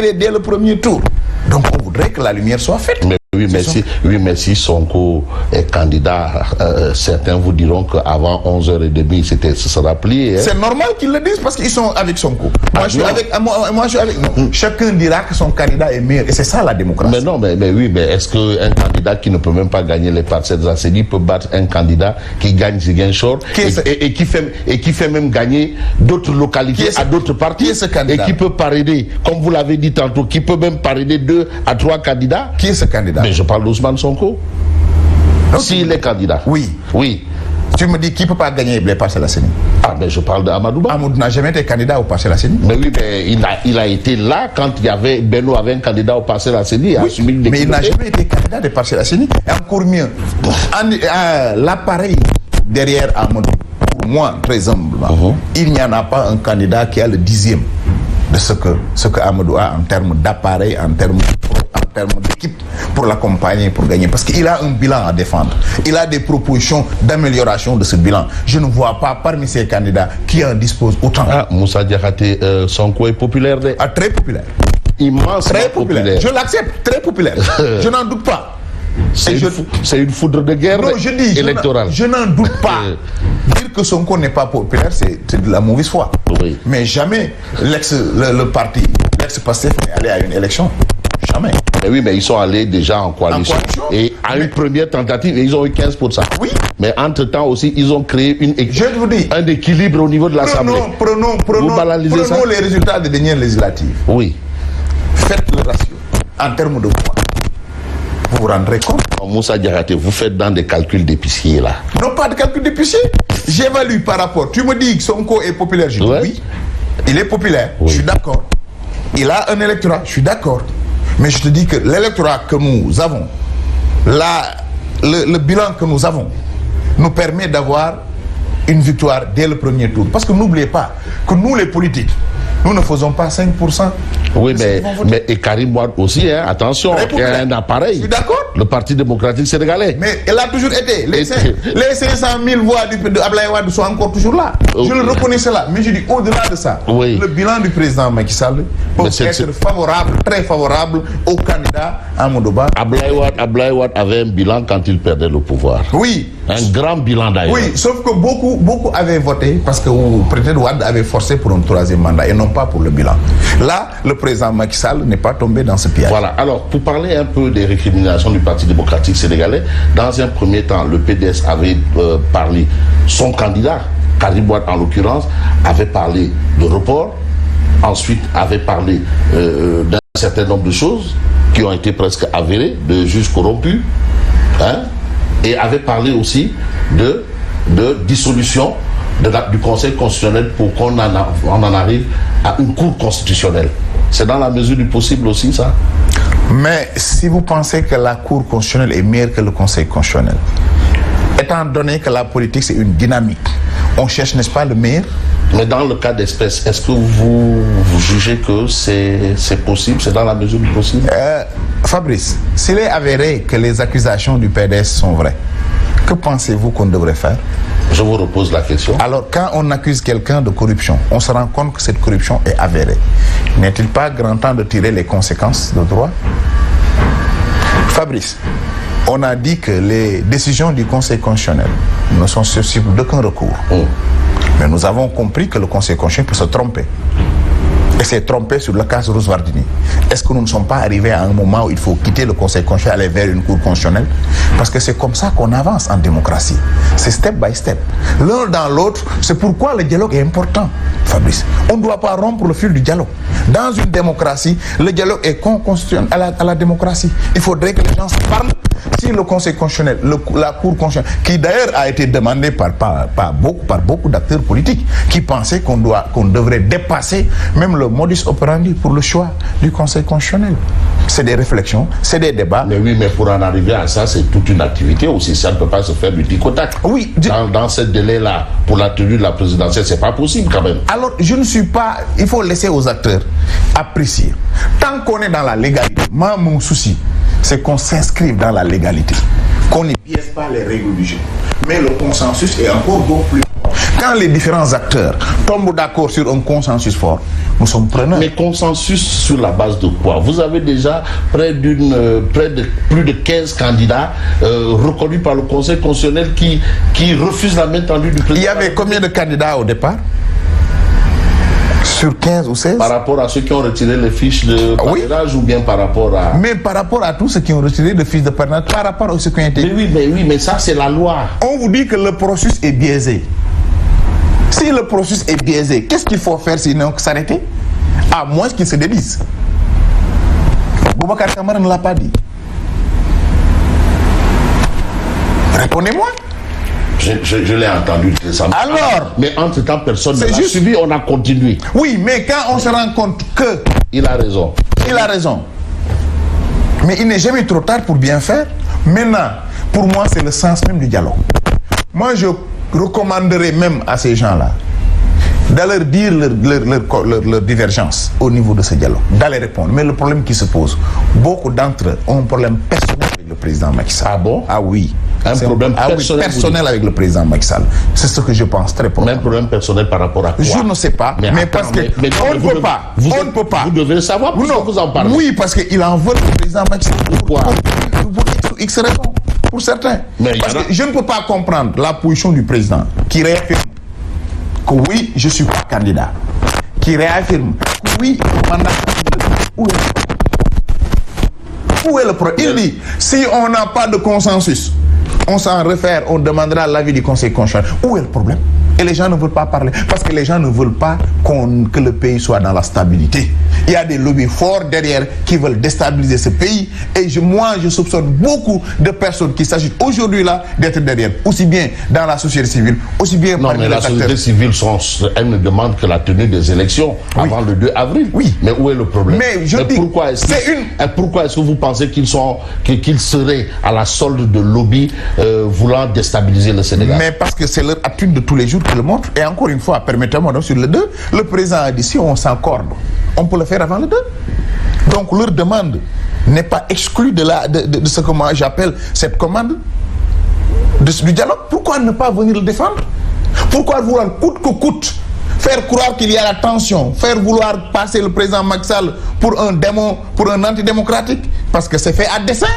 dès le premier tour. Donc on voudrait que la lumière soit faite. Mais si Sonko est candidat, certains vous diront qu'avant 11h30, ce sera plié. Hein? C'est normal qu'ils le disent parce qu'ils sont avec Sonko. Moi, je suis avec. Non. Chacun dira que son candidat est meilleur. Et c'est ça la démocratie. Mais non, mais est-ce qu'un candidat qui ne peut même pas gagner les parcelles d'Assedi peut battre un candidat qui gagne Ziguinchor et qui fait même gagner d'autres localités à d'autres partis et qui peut parrainer, comme vous l'avez dit tantôt, qui peut même parrainer 2 à 3 candidats? Qui est ce candidat? Mais je parle d'Ousmane Sonko. S'il est candidat. Oui. Tu me dis qui ne peut pas gagner les parcelles Asseni? Ah, mais je parle d'Amadou Ba. Amadou n'a jamais été candidat au parcelles Asseni. Mais oui, mais il a été là quand Beno avait un candidat au parcelles Asseni. Oui, mais il n'a jamais été candidat des parcelles Asseni. Et encore mieux, l'appareil derrière Amadou, pour moi, très humblement, il n'y en a pas un candidat qui a le 10e de ce que Amadou a en termes d'appareil, en termes d'équipe pour l'accompagner, pour gagner. Parce qu'il a un bilan à défendre. Il a des propositions d'amélioration de ce bilan. Je ne vois pas parmi ces candidats qui en disposent autant. Ah, Moussa Diakhaté, Sonko est populaire. Très populaire. Immensement très populaire. Je l'accepte, très populaire. Je n'en doute pas. C'est une foudre de guerre électorale. Je n'en doute pas. Dire que Sonko n'est pas populaire, c'est de la mauvaise foi. Oui. Mais jamais l'ex-Pastef n'est allé à une élection. Jamais. Mais oui, mais ils sont allés déjà en coalition. Et à une première tentative, ils ont eu 15%. Oui. Mais entre-temps aussi, ils ont créé un équilibre au niveau de l'Assemblée. Prenons les résultats des dernières législatives. Oui. Faites le ratio en termes de poids. Vous vous rendrez compte? Moussa Diakhaté, vous faites dans des calculs d'épicier là. Non, pas de calcul d'épicier. J'évalue par rapport. Tu me dis que Sonko est populaire. Je dis oui. Il est populaire. Oui. Je suis d'accord. Il a un électorat. Je suis d'accord. Mais je te dis que l'électorat que nous avons, le bilan que nous avons, nous permet d'avoir une victoire dès le premier tour. Parce que n'oubliez pas que nous, les politiques, nous ne faisons pas 5%. Oui, mais et Karim Wade aussi, hein, attention, il y a un appareil. Je suis d'accord. Le Parti démocratique sénégalais. Mais elle a toujours été. Les 500 000 voix de Abdoulaye Wade sont encore toujours là. Je le reconnais cela. Mais je dis au-delà de ça, le bilan du président Macky Sall peut être favorable, très favorable au candidat Amadou Ba. Abdoulaye Wade avait un bilan quand il perdait le pouvoir. Oui. Un grand bilan d'ailleurs. Oui, sauf que beaucoup avaient voté parce que le président Wade avait forcé pour un 3e mandat et non pas pour le bilan. Là, le président Macky Sall n'est pas tombé dans ce piège. Voilà. Alors, pour parler un peu des récriminations du Parti démocratique sénégalais, dans un premier temps, le PDS avait parlé, son candidat, Karim Wade en l'occurrence, avait parlé de report, ensuite avait parlé d'un certain nombre de choses qui ont été presque avérées, de juges corrompus, hein, et avait parlé aussi de dissolution du Conseil constitutionnel pour qu'on en arrive à une cour constitutionnelle. C'est dans la mesure du possible aussi, ça? Mais si vous pensez que la cour constitutionnelle est meilleure que le Conseil constitutionnel, étant donné que la politique c'est une dynamique, on cherche, n'est-ce pas, le meilleur? Mais dans le cas d'espèce, est-ce que vous jugez que c'est possible, c'est dans la mesure du possible? Fabrice, s'il est avéré que les accusations du PDS sont vraies, que pensez-vous qu'on devrait faire? Je vous repose la question. Alors, quand on accuse quelqu'un de corruption, on se rend compte que cette corruption est avérée. N'est-il pas grand temps de tirer les conséquences de droit? Fabrice, on a dit que les décisions du Conseil constitutionnel ne sont susceptibles d'aucun recours. Mais nous avons compris que le Conseil constitutionnel peut se tromper. Et s'est trompé sur le cas Rose Wardini. Est-ce que nous ne sommes pas arrivés à un moment où il faut quitter le Conseil constitutionnel et aller vers une cour constitutionnelle? Parce que c'est comme ça qu'on avance en démocratie. C'est step by step. L'un dans l'autre, c'est pourquoi le dialogue est important, Fabrice. On ne doit pas rompre le fil du dialogue. Dans une démocratie, le dialogue est constitutionnel à la démocratie. Il faudrait que les gens se parlent. Si le Conseil constitutionnel, la Cour constitutionnelle, qui d'ailleurs a été demandée par beaucoup d'acteurs politiques, qui pensaient qu'on devrait dépasser même le modus operandi pour le choix du Conseil constitutionnel. C'est des réflexions, c'est des débats. Mais oui, mais pour en arriver à ça, c'est toute une activité aussi. Ça ne peut pas se faire du tic au tac. Oui. Dans ce délai-là, pour la tenue de la présidentielle, c'est pas possible quand même. Alors, je ne suis pas... Il faut laisser aux acteurs apprécier. Tant qu'on est dans la légalité, moi, mon souci, c'est qu'on s'inscrive dans la légalité. Qu'on ne biaise pas les règles du jeu. Mais le consensus est encore beaucoup plus... Quand les différents acteurs tombent d'accord sur un consensus fort, nous sommes preneurs. Mais consensus sur la base de quoi? Vous avez déjà plus de 15 candidats reconnus par le Conseil constitutionnel qui refusent la main tendue du président. Il y avait combien de candidats au départ? Sur 15 ou 16? Par rapport à ceux qui ont retiré les fiches de parrainage, ou bien par rapport à... Mais par rapport à tous ceux qui ont retiré les fiches de parrainage, par rapport à ceux qui ont été... Mais ça c'est la loi. On vous dit que le processus est biaisé. Si le processus est biaisé, qu'est-ce qu'il faut faire sinon que s'arrêter? À moins qu'il se délise. Boubacar Camara ne l'a pas dit. Répondez-moi. Je l'ai entendu récemment. Alors, mais entre-temps, personne ne l'a juste suivi, on a continué. Oui, mais quand on se rend compte que... Il a raison. Il a raison. Mais il n'est jamais trop tard pour bien faire. Maintenant, pour moi, c'est le sens même du dialogue. Moi, je recommanderais même à ces gens-là d'aller dire leur divergence au niveau de ce dialogue, d'aller répondre. Mais le problème qui se pose, beaucoup d'entre eux ont un problème personnel avec le président Macky Sall. Ah bon? Ah oui. Un problème personnel avec le président Macky Sall. C'est ce que je pense très probablement. Même problème personnel par rapport à quoi? Je ne sais pas, mais parce que on ne peut pas. On ne peut pas. Vous devez le savoir, puisque vous en parlez. Oui, parce qu'il en veut le président Macky Sall. Pourquoi? Pour X raisons. Pour certains. Parce que je ne peux pas comprendre la position du président qui réaffirme que oui, je suis pas candidat. Qui réaffirme que oui, mandat. Où est le problème? Il dit, si on n'a pas de consensus, on s'en réfère, on demandera l'avis du Conseil constitutionnel. Où est le problème? Et les gens ne veulent pas parler. Parce que les gens ne veulent pas que le pays soit dans la stabilité. Il y a des lobbies forts derrière qui veulent déstabiliser ce pays. Et moi, je soupçonne beaucoup de personnes qui s'agitent aujourd'hui là d'être derrière. Aussi bien dans la société civile, aussi bien non, mais la société civile, elle ne demande que la tenue des élections avant le 2 avril. Oui. Mais où est le problème? Mais je dis, pourquoi est-ce que vous pensez qu'ils seraient à la solde de lobbies voulant déstabiliser le Sénégal? Mais parce que c'est leur attitude de tous les jours qui le montre. Et encore une fois, permettez-moi donc sur le 2, le président a dit si on s'accorde, on peut le faire avant le 2. Donc leur demande n'est pas exclue de ce que moi j'appelle cette commande du dialogue. Pourquoi ne pas venir le défendre? Pourquoi vouloir coûte que coûte faire croire qu'il y a la tension, faire vouloir passer le président Macky Sall pour un démon, pour un antidémocratique? Parce que c'est fait à dessein.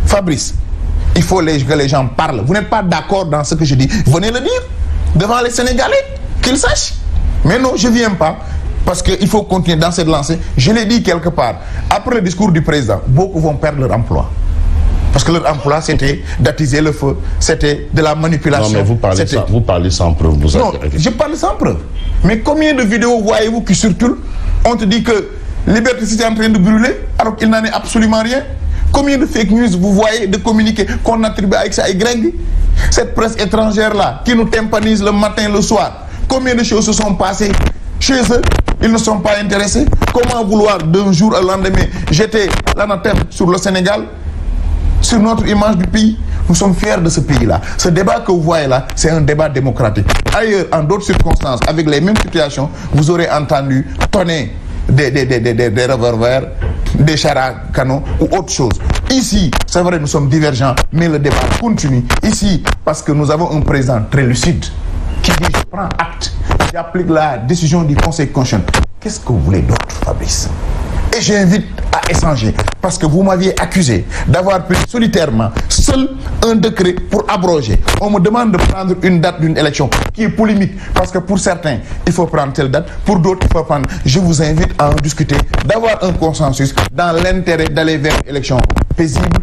Fabrice, il faut que les gens parlent. Vous n'êtes pas d'accord dans ce que je dis, venez le dire devant les Sénégalais, qu'ils sachent. Mais non, je ne viens pas, parce qu'il faut continuer dans cette lancée. Je l'ai dit quelque part, après le discours du président, beaucoup vont perdre leur emploi. Parce que leur emploi, c'était d'attiser le feu, c'était de la manipulation. Non, mais vous parlez sans preuve. Non, je parle sans preuve. Mais combien de vidéos voyez-vous qui circulent? On te dit que Liberté City est en train de brûler, alors qu'il n'en est absolument rien. Combien de fake news vous voyez de communiqués qu'on attribue avec ça et Greg? Cette presse étrangère-là, qui nous tympanise le matin, le soir. Combien de choses se sont passées chez eux? Ils ne sont pas intéressés. Comment vouloir d'un jour au lendemain jeter l'anathème sur le Sénégal, sur notre image du pays? Nous sommes fiers de ce pays-là. Ce débat que vous voyez là, c'est un débat démocratique. Ailleurs, en d'autres circonstances, avec les mêmes situations, vous aurez entendu tonner des revolvers, des chars à canon ou autre chose. Ici, c'est vrai, nous sommes divergents, mais le débat continue. Ici, parce que nous avons un président très lucide qui dit je prends acte, j'applique la décision du Conseil constitutionnel. Qu'est-ce que vous voulez d'autre, Fabrice? Et j'invite à échanger, parce que vous m'aviez accusé d'avoir pris solitairement, seul, un décret pour abroger. On me demande de prendre une date d'une élection qui est polémique, parce que pour certains, il faut prendre telle date, pour d'autres, il faut prendre... Je vous invite à en discuter, d'avoir un consensus dans l'intérêt d'aller vers une élection paisible,